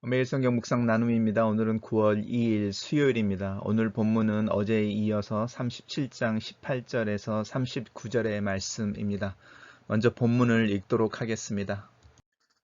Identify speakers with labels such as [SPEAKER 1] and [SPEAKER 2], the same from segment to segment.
[SPEAKER 1] 매일 성경 묵상 나눔입니다. 오늘은 9월 2일 수요일입니다. 오늘 본문은 어제에 이어서 37장 18절에서 39절의 말씀입니다. 먼저 본문을 읽도록 하겠습니다.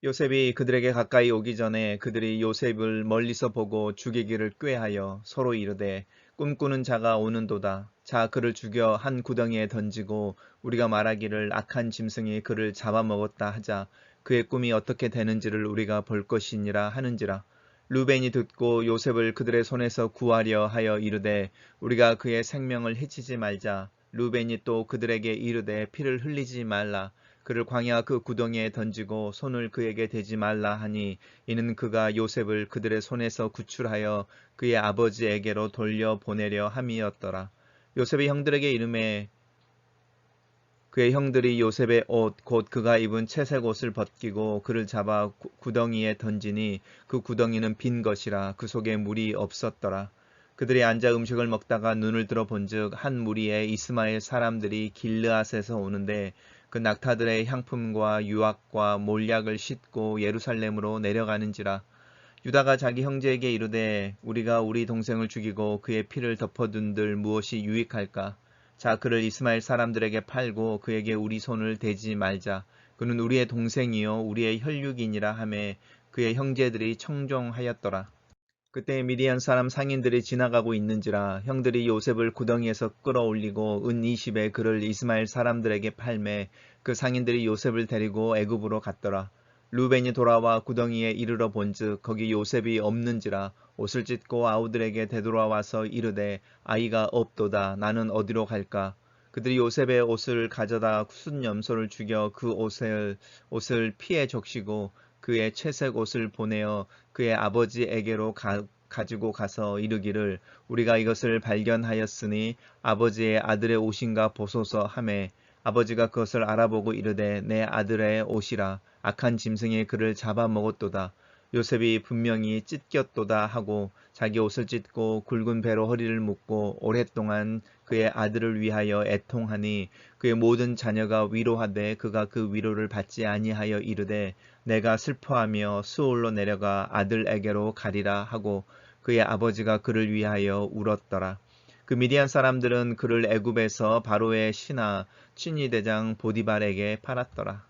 [SPEAKER 1] 요셉이 그들에게 가까이 오기 전에 그들이 요셉을 멀리서 보고 죽이기를 꾀하여 서로 이르되 꿈꾸는 자가 오는도다. 자 그를 죽여 한 구덩이에 던지고 우리가 말하기를 악한 짐승이 그를 잡아먹었다 하자. 그의 꿈이 어떻게 되는지를 우리가 볼 것이니라 하는지라. 루벤이 듣고 요셉을 그들의 손에서 구하려 하여 이르되 우리가 그의 생명을 해치지 말자. 루벤이 또 그들에게 이르되 피를 흘리지 말라. 그를 광야 그 구덩이에 던지고 손을 그에게 대지 말라 하니 이는 그가 요셉을 그들의 손에서 구출하여 그의 아버지에게로 돌려보내려 함이었더라. 요셉이 형들에게 이르매 그의 형들이 요셉의 옷 곧 그가 입은 채색 옷을 벗기고 그를 잡아 구덩이에 던지니 그 구덩이는 빈 것이라 그 속에 물이 없었더라. 그들이 앉아 음식을 먹다가 눈을 들어 본즉 한 무리의 이스마엘 사람들이 길르앗에서 오는데 그 낙타들의 향품과 유악과 몰약을 싣고 예루살렘으로 내려가는지라. 유다가 자기 형제에게 이르되 우리가 우리 동생을 죽이고 그의 피를 덮어둔들 무엇이 유익할까? 자 그를 이스마엘 사람들에게 팔고 그에게 우리 손을 대지 말자. 그는 우리의 동생이요 우리의 혈육이니라 하매 그의 형제들이 청종하였더라. 그때 미디안 사람 상인들이 지나가고 있는지라 형들이 요셉을 구덩이에서 끌어올리고 은 20에 그를 이스마엘 사람들에게 팔매 그 상인들이 요셉을 데리고 애굽으로 갔더라. 루벤이 돌아와 구덩이에 이르러 본즉 거기 요셉이 없는지라 옷을 찢고 아우들에게 되돌아와서 이르되 아이가 없도다. 나는 어디로 갈까? 그들이 요셉의 옷을 가져다 숫 염소를 죽여 그 옷을 피에 적시고 그의 채색 옷을 보내어 그의 아버지에게로 가지고 가서 이르기를 우리가 이것을 발견하였으니 아버지의 아들의 옷인가 보소서 하매 아버지가 그것을 알아보고 이르되 내 아들의 옷이라 악한 짐승이 그를 잡아먹었도다. 요셉이 분명히 찢겼도다 하고 자기 옷을 찢고 굵은 배로 허리를 묶고 오랫동안 그의 아들을 위하여 애통하니 그의 모든 자녀가 위로하되 그가 그 위로를 받지 아니하여 이르되 내가 슬퍼하며 수올로 내려가 아들에게로 가리라 하고 그의 아버지가 그를 위하여 울었더라. 그 미디안 사람들은 그를 애굽에서 바로의 신하 친위 대장 보디발에게 팔았더라.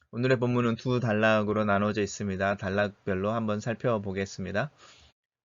[SPEAKER 1] 오늘의 본문은 두 단락으로 나눠져 있습니다. 단락별로 한번 살펴보겠습니다.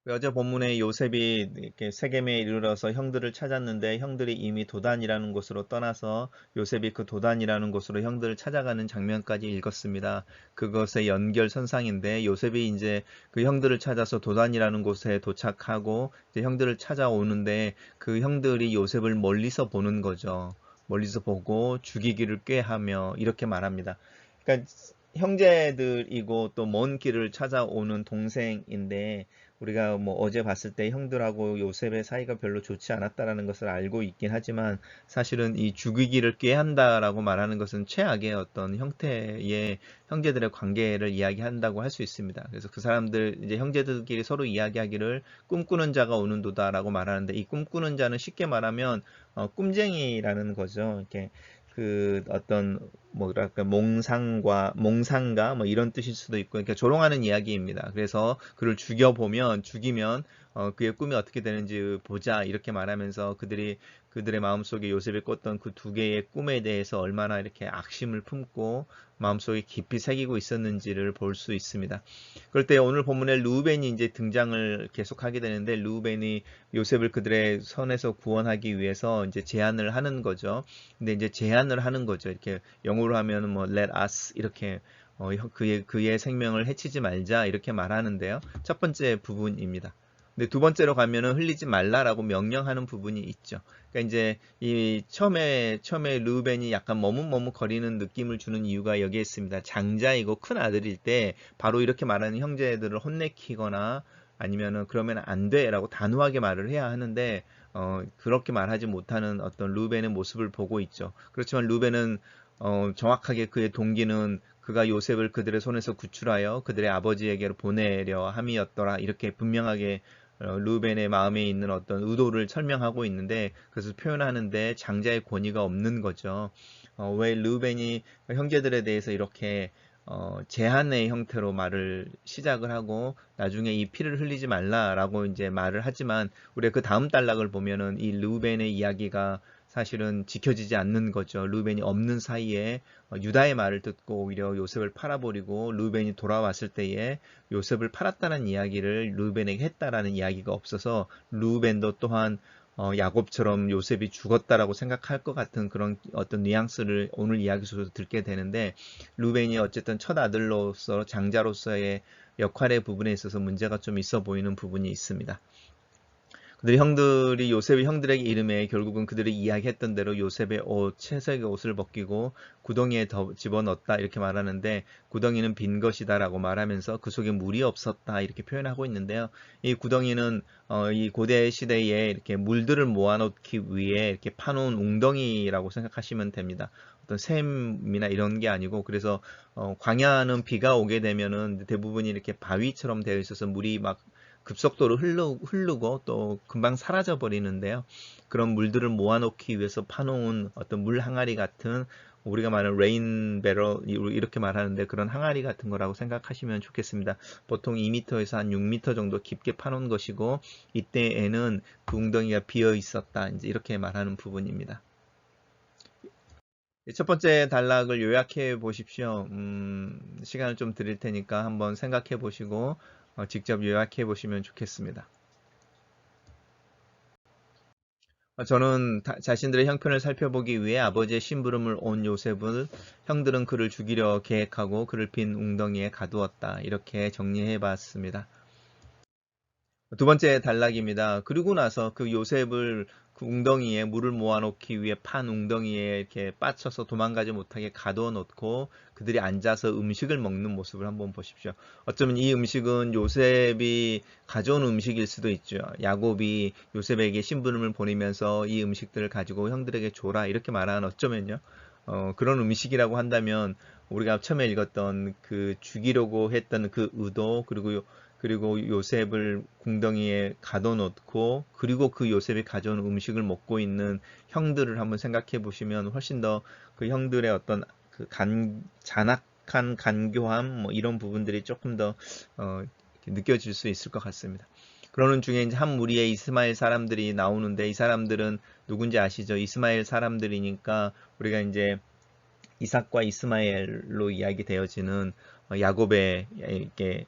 [SPEAKER 1] 어제 본문에 요셉이 이렇게 세겜에 이르러서 형들을 찾았는데 형들이 이미 도단이라는 곳으로 떠나서 요셉이 그 도단이라는 곳으로 형들을 찾아가는 장면까지 읽었습니다. 그것의 연결선상인데 요셉이 이제 그 형들을 찾아서 도단이라는 곳에 도착하고 이제 형들을 찾아오는데 그 형들이 요셉을 멀리서 보는 거죠. 멀리서 보고 죽이기를 꾀하며 이렇게 말합니다. 그러니까 형제들이고 또 먼 길을 찾아오는 동생인데 우리가 뭐 어제 봤을 때 형들하고 요셉의 사이가 별로 좋지 않았다라는 것을 알고 있긴 하지만 사실은 이 죽이기를 꾀한다라고 말하는 것은 최악의 어떤 형태의 형제들의 관계를 이야기한다고 할 수 있습니다. 그래서 그 사람들 이제 형제들끼리 서로 이야기하기를 꿈꾸는 자가 오는도다라고 말하는데 이 꿈꾸는 자는 쉽게 말하면 꿈쟁이라는 거죠. 이렇게 그 어떤 뭐랄까 몽상가 뭐 이런 뜻일 수도 있고 그러니까 조롱하는 이야기입니다. 그래서 그를 죽이면 그의 꿈이 어떻게 되는지 보자 이렇게 말하면서 그들의 마음속에 요셉이 꿨던 그 두 개의 꿈에 대해서 얼마나 이렇게 악심을 품고 마음속에 깊이 새기고 있었는지를 볼 수 있습니다. 그럴 때 오늘 본문에 루벤이 이제 등장을 계속하게 되는데 루벤이 요셉을 그들의 손에서 구원하기 위해서 이제 제안을 하는 거죠. 근데 이제 제안을 하는 거죠. 이렇게 영어로 하면 뭐 let us 이렇게 그의 생명을 해치지 말자 이렇게 말하는데요. 첫 번째 부분입니다. 근데 두 번째로 가면은 흘리지 말라라고 명령하는 부분이 있죠. 그러니까 이제 이 처음에 르우벤이 약간 머뭇머뭇거리는 느낌을 주는 이유가 여기에 있습니다. 장자이고 큰 아들일 때 바로 이렇게 말하는 형제들을 혼내키거나 아니면은 그러면 안 돼라고 단호하게 말을 해야 하는데 그렇게 말하지 못하는 어떤 루벤의 모습을 보고 있죠. 그렇지만 루벤은 정확하게 그의 동기는 그가 요셉을 그들의 손에서 구출하여 그들의 아버지에게로 보내려 함이었더라. 이렇게 분명하게 루벤의 마음에 있는 어떤 의도를 설명하고 있는데 그것을 표현하는데 장자의 권위가 없는 거죠. 왜 루벤이 형제들에 대해서 이렇게 제한의 형태로 말을 시작을 하고 나중에 이 피를 흘리지 말라라고 이제 말을 하지만 우리가 그 다음 단락을 보면은 이 르우벤의 이야기가 사실은 지켜지지 않는 거죠. 르우벤이 없는 사이에 유다의 말을 듣고 오히려 요셉을 팔아버리고 르우벤이 돌아왔을 때에 요셉을 팔았다는 이야기를 르우벤에게 했다라는 이야기가 없어서 르우벤도 또한 야곱처럼 요셉이 죽었다라고 생각할 것 같은 그런 어떤 뉘앙스를 오늘 이야기 속에서 듣게 되는데 루벤이 어쨌든 첫 아들로서 장자로서의 역할의 부분에 있어서 문제가 좀 있어 보이는 부분이 있습니다. 그들이 형들이 요셉의 형들에게 이름에 결국은 그들이 이야기했던 대로 요셉의 옷, 채색의 옷을 벗기고 구덩이에 집어넣었다 이렇게 말하는데 구덩이는 빈 것이다라고 말하면서 그 속에 물이 없었다 이렇게 표현하고 있는데요. 이 구덩이는 이 고대 시대에 이렇게 물들을 모아놓기 위해 이렇게 파놓은 웅덩이라고 생각하시면 됩니다. 어떤 샘이나 이런 게 아니고 그래서 광야는 비가 오게 되면은 대부분이 이렇게 바위처럼 되어 있어서 물이 막 급속도로 흐르고 또 금방 사라져 버리는데요. 그런 물들을 모아놓기 위해서 파놓은 어떤 물 항아리 같은 우리가 말하는 레인 배럴 이렇게 말하는데 그런 항아리 같은 거라고 생각하시면 좋겠습니다. 보통 2m에서 한 6m 정도 깊게 파놓은 것이고 이때에는 그 웅덩이가 비어 있었다. 이제 이렇게 말하는 부분입니다. 첫 번째 단락을 요약해 보십시오. 시간을 좀 드릴 테니까 한번 생각해 보시고 직접 요약해 보시면 좋겠습니다. 저는 자신들의 형편을 살펴보기 위해 아버지의 심부름을 온 요셉을 형들은 그를 죽이려 계획하고 그를 빈 웅덩이에 가두었다. 이렇게 정리해 봤습니다. 두 번째 단락입니다. 그리고 나서 그 요셉을 그 웅덩이에 물을 모아놓기 위해 판 웅덩이에 이렇게 빠쳐서 도망가지 못하게 가둬 놓고 그들이 앉아서 음식을 먹는 모습을 한번 보십시오. 어쩌면 이 음식은 요셉이 가져온 음식일 수도 있죠. 야곱이 요셉에게 심부름을 보내면서 이 음식들을 가지고 형들에게 줘라 이렇게 말하는 어쩌면요. 그런 음식이라고 한다면 우리가 처음에 읽었던 그 죽이려고 했던 그 의도 그리고 요셉을 궁덩이에 가둬놓고 그리고 그 요셉이 가져온 음식을 먹고 있는 형들을 한번 생각해 보시면 훨씬 더 그 형들의 어떤 그 잔악한 간교함 뭐 이런 부분들이 조금 더 느껴질 수 있을 것 같습니다. 그러는 중에 이제 한 무리의 이스마엘 사람들이 나오는데 이 사람들은 누군지 아시죠? 이스마엘 사람들이니까 우리가 이제 이삭과 이스마엘로 이야기되어지는 야곱의 이렇게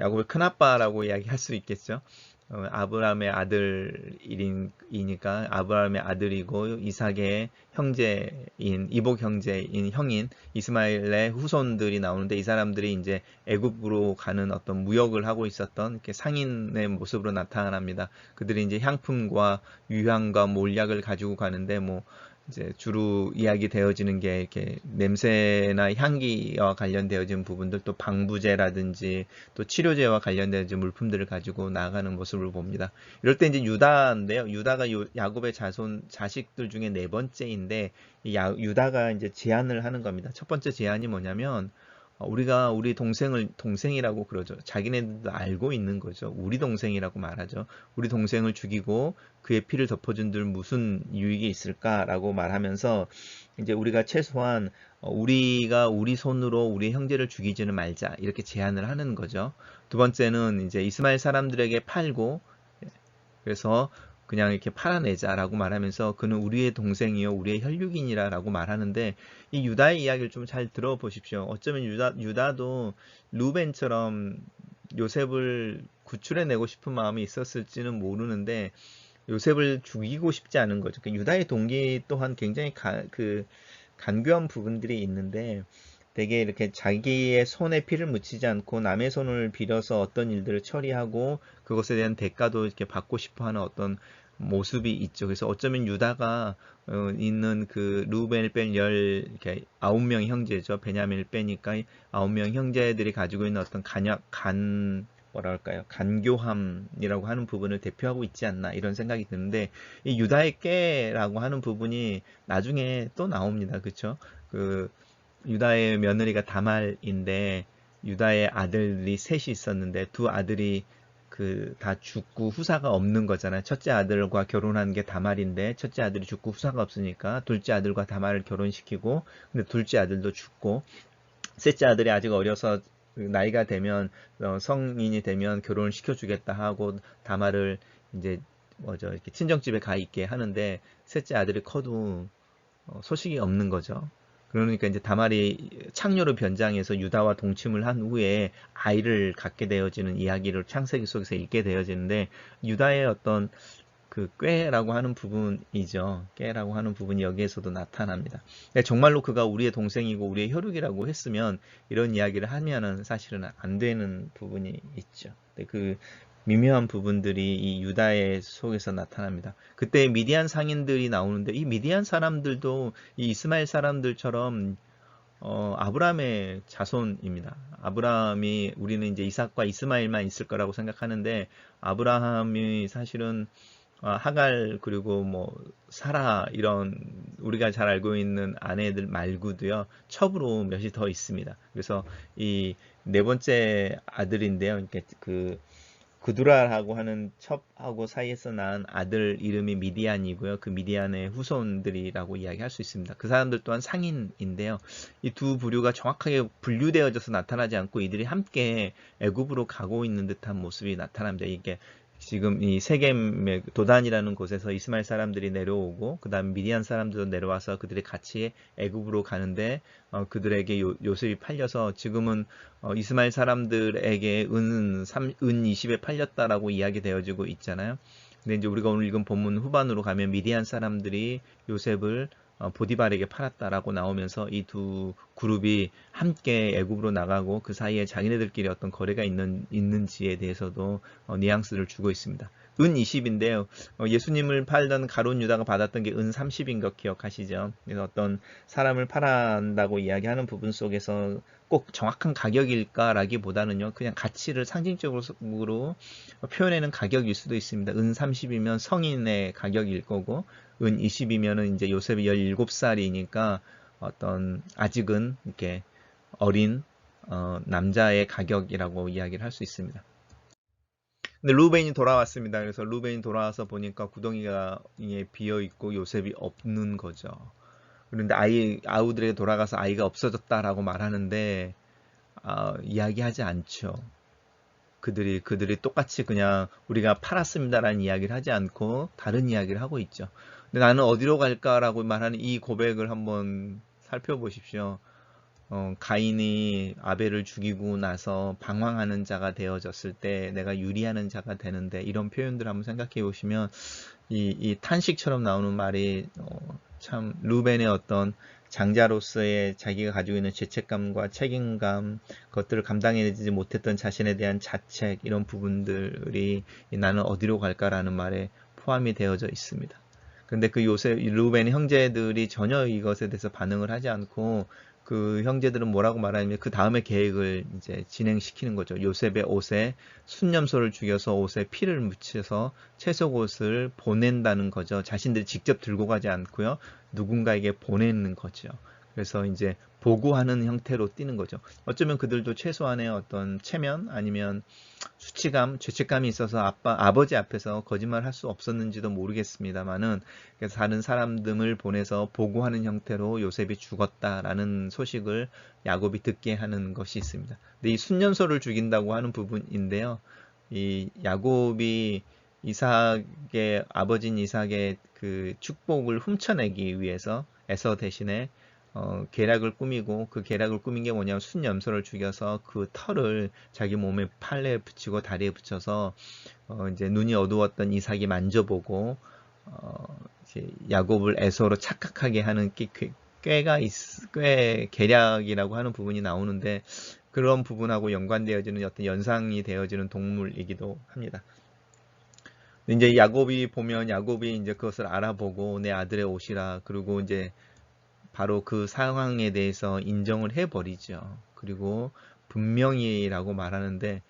[SPEAKER 1] 야곱의 큰아빠라고 이야기할 수 있겠죠. 아브라함의 아들이니까 아브라함의 아들이고 이삭의 형제인 이복 형제인 형인 이스마엘의 후손들이 나오는데 이 사람들이 이제 애굽으로 가는 어떤 무역을 하고 있었던 이렇게 상인의 모습으로 나타납니다. 그들이 이제 향품과 유향과 몰약을 가지고 가는데 뭐 이제 주로 이야기되어지는 게 이렇게 냄새나 향기와 관련되어진 부분들 또 방부제라든지 또 치료제와 관련된 물품들을 가지고 나아가는 모습을 봅니다. 이럴 때 이제 유다인데요. 유다가 야곱의 자식들 중에 네 번째인데 유다가 이제 제안을 하는 겁니다. 첫 번째 제안이 뭐냐면 우리가 우리 동생을 동생이라고 그러죠. 자기네들도 알고 있는 거죠. 우리 동생이라고 말하죠. 우리 동생을 죽이고 그의 피를 덮어준들 무슨 유익이 있을까라고 말하면서 이제 우리가 최소한 우리가 우리 손으로 우리 형제를 죽이지는 말자 이렇게 제안을 하는 거죠. 두 번째는 이제 이스마엘 사람들에게 팔고 그래서 그냥 이렇게 팔아내자라고 말하면서 그는 우리의 동생이요 우리의 혈육인이라라고 말하는데 이 유다의 이야기를 좀 잘 들어보십시오. 어쩌면 유다도 루벤처럼 요셉을 구출해내고 싶은 마음이 있었을지는 모르는데 요셉을 죽이고 싶지 않은 거죠. 그러니까 유다의 동기 또한 굉장히 간교한 부분들이 있는데 되게 이렇게 자기의 손에 피를 묻히지 않고 남의 손을 빌어서 어떤 일들을 처리하고 그것에 대한 대가도 이렇게 받고 싶어 하는 어떤 모습이 있죠. 그래서 어쩌면 유다가 있는 그 루벤을 뺀 이렇게 9명 형제죠. 베냐민을 빼니까 9명 형제들이 가지고 있는 어떤 뭐랄까요? 간교함이라고 하는 부분을 대표하고 있지 않나 이런 생각이 드는데 이 유다의 깨라고 하는 부분이 나중에 또 나옵니다. 그렇죠? 그 유다의 며느리가 다말인데 유다의 아들이 셋이 있었는데 두 아들이 그 다 죽고 후사가 없는 거잖아요. 첫째 아들과 결혼한 게 다말인데 첫째 아들이 죽고 후사가 없으니까 둘째 아들과 다말을 결혼시키고 근데 둘째 아들도 죽고 셋째 아들이 아직 어려서 나이가 되면 성인이 되면 결혼을 시켜주겠다 하고 다말을 이제 뭐죠 이렇게 친정집에 가 있게 하는데 셋째 아들이 커도 소식이 없는 거죠. 그러니까 이제 다말이 창녀로 변장해서 유다와 동침을 한 후에 아이를 갖게 되어지는 이야기를 창세기 속에서 읽게 되어지는데 유다의 어떤 그 꾀라고 하는 부분이죠. 꾀라고 하는 부분이 여기에서도 나타납니다. 정말로 그가 우리의 동생이고 우리의 혈육이라고 했으면 이런 이야기를 하면은 사실은 안 되는 부분이 있죠. 그 미묘한 부분들이 이 유다의 속에서 나타납니다. 그때 미디안 상인들이 나오는데 이 미디안 사람들도 이 이스마엘 사람들처럼 아브라함의 자손입니다. 아브라함이 우리는 이제 이삭과 이스마엘만 있을 거라고 생각하는데 아브라함이 사실은 하갈 그리고 뭐 사라 이런 우리가 잘 알고 있는 아내들 말고도요 첩으로 몇이 더 있습니다. 그래서 이 네 번째 아들인데요. 이렇게 그 그두라라고 하는 첩하고 사이에서 낳은 아들 이름이 미디안이고요. 그 미디안의 후손들이라고 이야기할 수 있습니다. 그 사람들 또한 상인인데요. 이 두 부류가 정확하게 분류되어져서 나타나지 않고 이들이 함께 애굽으로 가고 있는 듯한 모습이 나타납니다. 이게 지금 이 세겜의 도단이라는 곳에서 이스마엘 사람들이 내려오고 그 다음 미디안 사람들도 내려와서 그들이 같이 애굽으로 가는데 그들에게 요셉이 팔려서 지금은 이스마엘 사람들에게 은 20에 팔렸다라고 이야기되어지고 있잖아요. 근데 이제 우리가 오늘 읽은 본문 후반으로 가면 미디안 사람들이 요셉을 보디발에게 팔았다라고 나오면서 이 두 그룹이 함께 애굽으로 나가고 그 사이에 자기네들끼리 어떤 거래가 있는지에 대해서도 뉘앙스를 주고 있습니다. 은 20인데요. 예수님을 팔던 가룟 유다가 받았던 게 은 30인 것 기억하시죠? 그래서 어떤 사람을 팔아한다고 이야기하는 부분 속에서 꼭 정확한 가격일까라기보다는요. 그냥 가치를 상징적으로 표현하는 가격일 수도 있습니다. 은 30이면 성인의 가격일 거고 은 20이면은 이제 요셉이 17살이니까 어떤 아직은 이렇게 어린 남자의 가격이라고 이야기를 할 수 있습니다. 근데 루벤이 돌아왔습니다. 그래서 루벤이 돌아와서 보니까 구덩이가 비어 있고 요셉이 없는 거죠. 그런데 아우들에게 돌아가서 아이가 없어졌다라고 말하는데 이야기하지 않죠. 그들이 똑같이 그냥 우리가 팔았습니다라는 이야기를 하지 않고 다른 이야기를 하고 있죠. 근데 나는 어디로 갈까라고 말하는 이 고백을 한번 살펴보십시오. 가인이 아벨을 죽이고 나서 방황하는 자가 되어졌을 때 내가 유리하는 자가 되는데 이런 표현들 한번 생각해 보시면 이 탄식처럼 나오는 말이 참 루벤의 어떤 장자로서의 자기가 가지고 있는 죄책감과 책임감, 그것들을 감당해내지 못했던 자신에 대한 자책 이런 부분들이 나는 어디로 갈까라는 말에 포함이 되어져 있습니다. 근데 그 루벤의 형제들이 전혀 이것에 대해서 반응을 하지 않고 그 형제들은 뭐라고 말하냐면 그 다음에 계획을 이제 진행시키는 거죠. 요셉의 옷에 순념소를 죽여서 옷에 피를 묻혀서 채속옷을 보낸다는 거죠. 자신들이 직접 들고 가지 않고요. 누군가에게 보내는 거죠. 그래서 이제 보고하는 형태로 띄는 거죠. 어쩌면 그들도 최소한의 어떤 체면 아니면 수치감, 죄책감이 있어서 아버지 앞에서 거짓말 할 수 없었는지도 모르겠습니다만은 그래서 다른 사람들을 보내서 보고하는 형태로 요셉이 죽었다라는 소식을 야곱이 듣게 하는 것이 있습니다. 근데 이 순년소를 죽인다고 하는 부분인데요. 이 야곱이 이삭의 아버지인 이삭의 그 축복을 훔쳐내기 위해서 에서 대신에 계략을 꾸미고 그 계략을 꾸민 게 뭐냐면 순염소를 죽여서 그 털을 자기 몸에 팔에 붙이고 다리에 붙여서 이제 눈이 어두웠던 이삭이 만져보고 이제 야곱을 에서로 착각하게 하는 꽤 계략이라고 하는 부분이 나오는데 그런 부분하고 연관되어지는 어떤 연상이 되어지는 동물이기도 합니다. 이제 야곱이 이제 그것을 알아보고 내 아들의 옷이라 그리고 이제 바로 그 상황에 대해서 인정을 해버리죠. 그리고 분명히라고 말하는데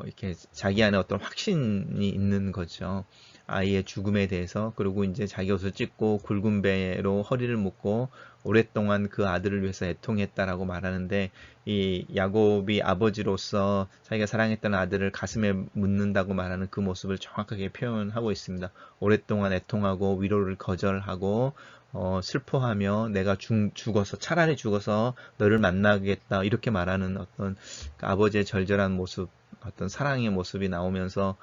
[SPEAKER 1] 이렇게 자기 안에 어떤 확신이 있는 거죠. 아이의 죽음에 대해서. 그리고 이제 자기 옷을 찢고 굵은 배로 허리를 묶고 오랫동안 그 아들을 위해서 애통했다라고 말하는데 이 야곱이 아버지로서 자기가 사랑했던 아들을 가슴에 묻는다고 말하는 그 모습을 정확하게 표현하고 있습니다. 오랫동안 애통하고 위로를 거절하고 슬퍼하며 내가 죽어서 차라리 죽어서 너를 만나겠다 이렇게 말하는 어떤 그 아버지의 절절한 모습, 어떤 사랑의 모습이 나오면서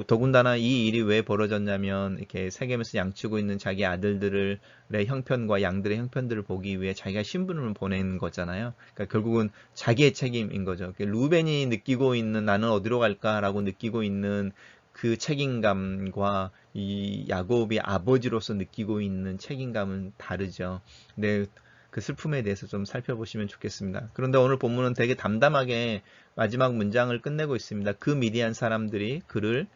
[SPEAKER 1] 더군다나 이 일이 왜 벌어졌냐면 이렇게 세겜에서 양치고 있는 자기 아들들의 형편과 양들의 형편들을 보기 위해 자기가 신분을 보낸 거잖아요. 그러니까 결국은 자기의 책임인 거죠. 루벤이 느끼고 있는 나는 어디로 갈까라고 느끼고 있는 그 책임감과 이 야곱이 아버지로서 느끼고 있는 책임감은 다르죠. 근데 그 슬픔에 대해서 좀 살펴보시면 좋겠습니다. 그런데 오늘 본문은 되게 담담하게 마지막 문장을 끝내고 있습니다. 그 미디안 사람들이 그를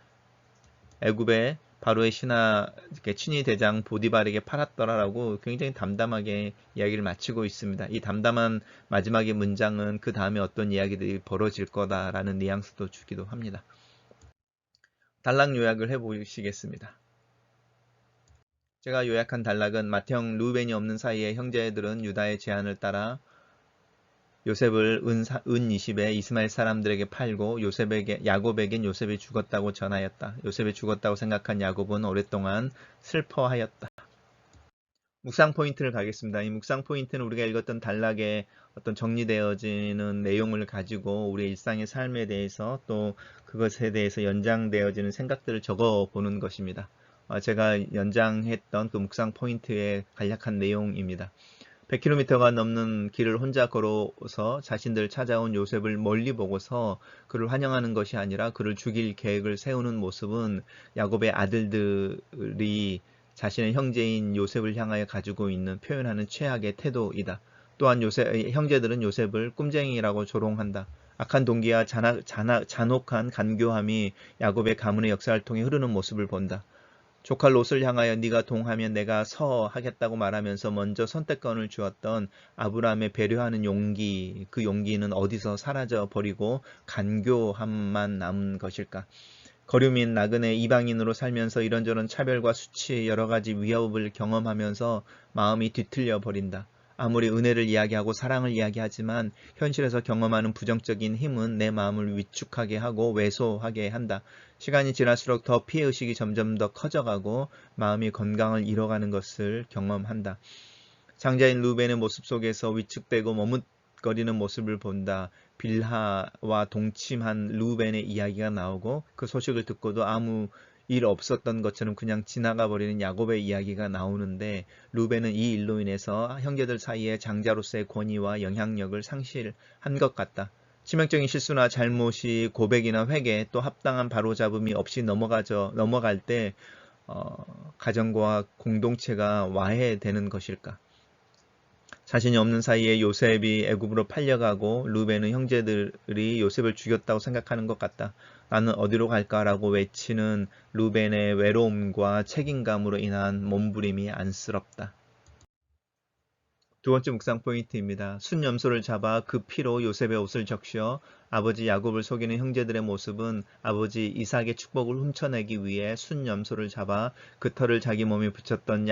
[SPEAKER 1] 애굽의 바로의 친위 대장 보디발에게 팔았더라라고 굉장히 담담하게 이야기를 마치고 있습니다. 이 담담한 마지막의 문장은 그 다음에 어떤 이야기들이 벌어질 거다라는 뉘앙스도 주기도 합니다. 단락 요약을 해보시겠습니다. 제가 요약한 단락은 맏형 루벤이 없는 사이에 형제들은 유다의 제안을 따라 요셉을 은 20에 이스마엘 사람들에게 팔고 야곱에겐 요셉이 죽었다고 전하였다. 요셉이 죽었다고 생각한 야곱은 오랫동안 슬퍼하였다. 묵상 포인트를 가겠습니다. 이 묵상 포인트는 우리가 읽었던 단락에 어떤 정리되어지는 내용을 가지고 우리의 일상의 삶에 대해서 또 그것에 대해서 연장되어지는 생각들을 적어 보는 것입니다. 제가 연장했던 그 묵상 포인트의 간략한 내용입니다. 100km가 넘는 길을 혼자 걸어서 자신들 찾아온 요셉을 멀리 보고서 그를 환영하는 것이 아니라 그를 죽일 계획을 세우는 모습은 야곱의 아들들이 자신의 형제인 요셉을 향하여 가지고 있는 표현하는 최악의 태도이다. 또한 형제들은 요셉을 꿈쟁이라고 조롱한다. 악한 동기와 잔혹한 간교함이 야곱의 가문의 역사를 통해 흐르는 모습을 본다. 조카 롯을 향하여 네가 동하면 내가 서하겠다고 말하면서 먼저 선택권을 주었던 아브라함의 배려하는 용기, 그 용기는 어디서 사라져 버리고 간교함만 남은 것일까? 거류민 나그네 이방인으로 살면서 이런저런 차별과 수치 여러 가지 위협을 경험하면서 마음이 뒤틀려 버린다. 아무리 은혜를 이야기하고 사랑을 이야기하지만 현실에서 경험하는 부정적인 힘은 내 마음을 위축하게 하고 왜소하게 한다. 시간이 지날수록 더 피해의식이 점점 더 커져가고 마음이 건강을 잃어가는 것을 경험한다. 장자인 루벤의 모습 속에서 위축되고 머뭇거리는 모습을 본다. 빌하와 동침한 루벤의 이야기가 나오고 그 소식을 듣고도 아무 일 없었던 것처럼 그냥 지나가 버리는 야곱의 이야기가 나오는데 루벤은 이 일로 인해서 형제들 사이에 장자로서의 권위와 영향력을 상실한 것 같다. 치명적인 실수나 잘못이 고백이나 회개 또 합당한 바로잡음이 없이 넘어갈 때 가정과 공동체가 와해되는 것일까? 자신이 없는 사이에 요셉이 애굽으로 팔려가고 루벤은 형제들이 요셉을 죽였다고 생각하는 것 같다. 나는 어디로 갈까라고 외치는 루벤의 외로움과 책임감으로 인한 몸부림이 안쓰럽다. 두 번째 묵상 포인트입니다. 순염소를 잡아 그 피로 요셉의 옷을 적셔 아버지 야곱을 속이는 형제들의 모습은 아버지 이삭의 축복을 훔쳐내기 위해 순염소를 잡아 그 털을 자기 몸에 붙였던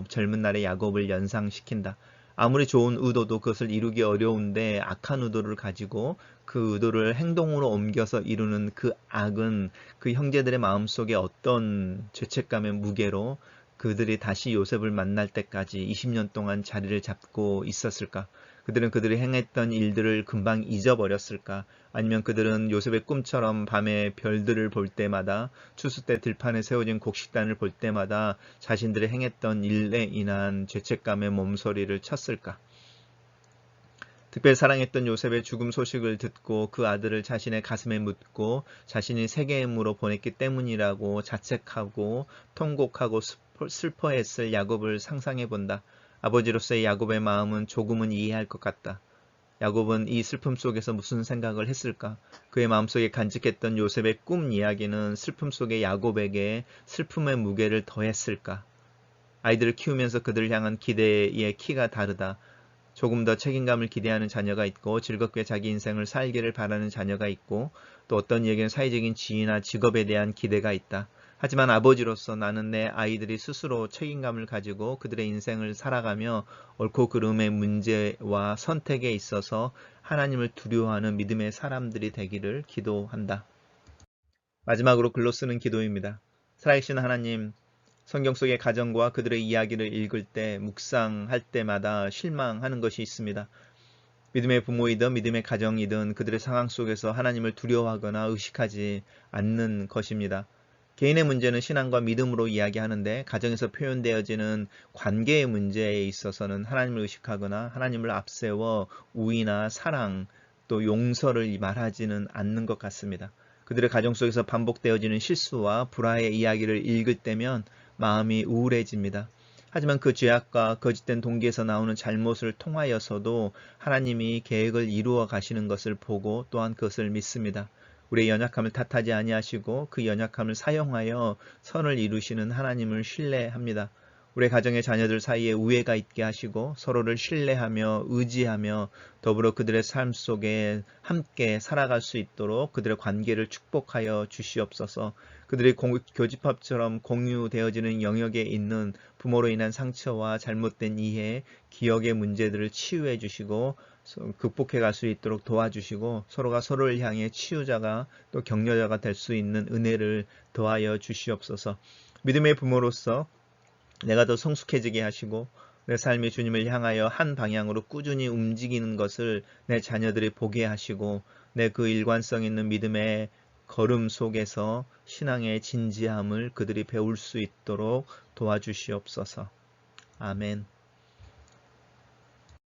[SPEAKER 1] 젊은 날의 야곱을 연상시킨다. 아무리 좋은 의도도 그것을 이루기 어려운데 악한 의도를 가지고 그 의도를 행동으로 옮겨서 이루는 그 악은 그 형제들의 마음속에 어떤 죄책감의 무게로 그들이 다시 요셉을 만날 때까지 20년 동안 자리를 잡고 있었을까? 그들은 그들이 행했던 일들을 금방 잊어버렸을까? 아니면 그들은 요셉의 꿈처럼 밤에 별들을 볼 때마다 추수 때 들판에 세워진 곡식단을 볼 때마다 자신들이 행했던 일에 인한 죄책감의 몸소리를 쳤을까? 특별히 사랑했던 요셉의 죽음 소식을 듣고 그 아들을 자신의 가슴에 묻고 자신이 세겜으로 보냈기 때문이라고 자책하고 통곡하고 슬퍼했을 야곱을 상상해 본다. 아버지로서의 야곱의 마음은 조금은 이해할 것 같다. 야곱은 이 슬픔 속에서 무슨 생각을 했을까? 그의 마음속에 간직했던 요셉의 꿈 이야기는 슬픔 속의 야곱에게 슬픔의 무게를 더했을까? 아이들을 키우면서 그들을 향한 기대의 키가 다르다. 조금 더 책임감을 기대하는 자녀가 있고 즐겁게 자기 인생을 살기를 바라는 자녀가 있고 또 어떤 이에게는 사회적인 지위나 직업에 대한 기대가 있다. 하지만 아버지로서 나는 내 아이들이 스스로 책임감을 가지고 그들의 인생을 살아가며 옳고 그름의 문제와 선택에 있어서 하나님을 두려워하는 믿음의 사람들이 되기를 기도한다. 마지막으로 글로 쓰는 기도입니다. 살아계신 하나님, 성경 속의 가정과 그들의 이야기를 읽을 때, 묵상할 때마다 실망하는 것이 있습니다. 믿음의 부모이든 믿음의 가정이든 그들의 상황 속에서 하나님을 두려워하거나 의식하지 않는 것입니다. 개인의 문제는 신앙과 믿음으로 이야기하는데, 가정에서 표현되어지는 관계의 문제에 있어서는 하나님을 의식하거나 하나님을 앞세워 우위나 사랑 또 용서를 말하지는 않는 것 같습니다. 그들의 가정 속에서 반복되어지는 실수와 불화의 이야기를 읽을 때면 마음이 우울해집니다. 하지만 그 죄악과 거짓된 동기에서 나오는 잘못을 통하여서도 하나님이 계획을 이루어 가시는 것을 보고 또한 그것을 믿습니다. 우리의 연약함을 탓하지 아니하시고 그 연약함을 사용하여 선을 이루시는 하나님을 신뢰합니다. 우리 가정의 자녀들 사이에 우애가 있게 하시고 서로를 신뢰하며 의지하며 더불어 그들의 삶 속에 함께 살아갈 수 있도록 그들의 관계를 축복하여 주시옵소서. 그들의 교집합처럼 공유되어지는 영역에 있는 부모로 인한 상처와 잘못된 이해, 기억의 문제들을 치유해 주시고 극복해 갈 수 있도록 도와주시고 서로가 서로를 향해 치유자가 또 격려자가 될 수 있는 은혜를 더하여 주시옵소서. 믿음의 부모로서 내가 더 성숙해지게 하시고 내 삶이 주님을 향하여 한 방향으로 꾸준히 움직이는 것을 내 자녀들이 보게 하시고 내 그 일관성 있는 믿음의 걸음 속에서 신앙의 진지함을 그들이 배울 수 있도록 도와주시옵소서. 아멘.